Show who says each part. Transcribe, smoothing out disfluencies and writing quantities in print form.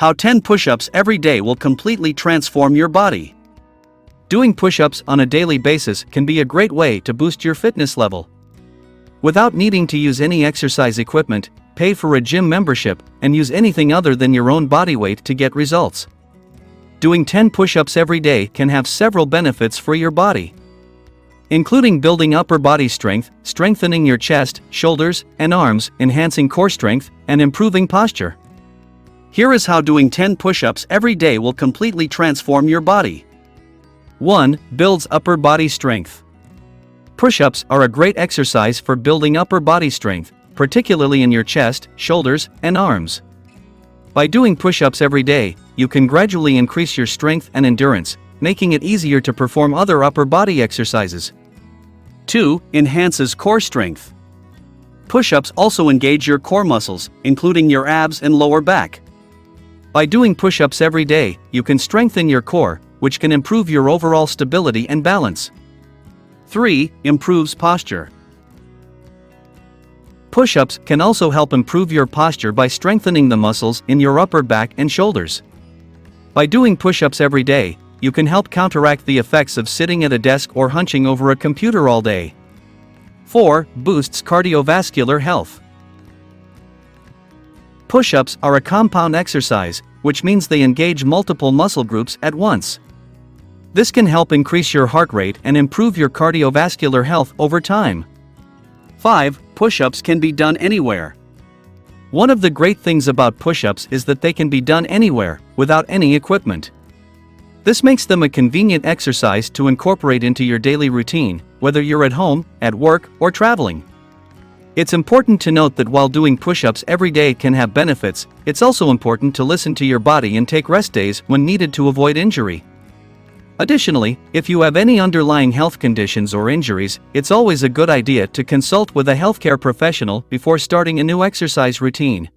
Speaker 1: How 10 push-ups every day will completely transform your body. Doing push-ups on a daily basis can be a great way to boost your fitness level. Without needing to use any exercise equipment, pay for a gym membership, and use anything other than your own body weight to get results. Doing 10 push-ups every day can have several benefits for your body, including building upper body strength, strengthening your chest, shoulders, and arms, enhancing core strength, and improving posture. Here is how doing 10 push-ups every day will completely transform your body. 1. Builds upper body strength. Push-ups are a great exercise for building upper body strength, particularly in your chest, shoulders, and arms. By doing push-ups every day, you can gradually increase your strength and endurance, making it easier to perform other upper body exercises. 2. Enhances core strength. Push-ups also engage your core muscles, including your abs and lower back. By doing push-ups every day, you can strengthen your core, which can improve your overall stability and balance. 3. Improves posture. Push-ups can also help improve your posture by strengthening the muscles in your upper back and shoulders. By doing push-ups every day, you can help counteract the effects of sitting at a desk or hunching over a computer all day. 4. Boosts cardiovascular health. Push-ups are a compound exercise, which means they engage multiple muscle groups at once. This can help increase your heart rate and improve your cardiovascular health over time. 5. Push-ups can be done anywhere. One of the great things about push-ups is that they can be done anywhere, without any equipment. This makes them a convenient exercise to incorporate into your daily routine, whether you're at home, at work, or traveling. It's important to note that while doing push-ups every day can have benefits, it's also important to listen to your body and take rest days when needed to avoid injury. Additionally, if you have any underlying health conditions or injuries, it's always a good idea to consult with a healthcare professional before starting a new exercise routine.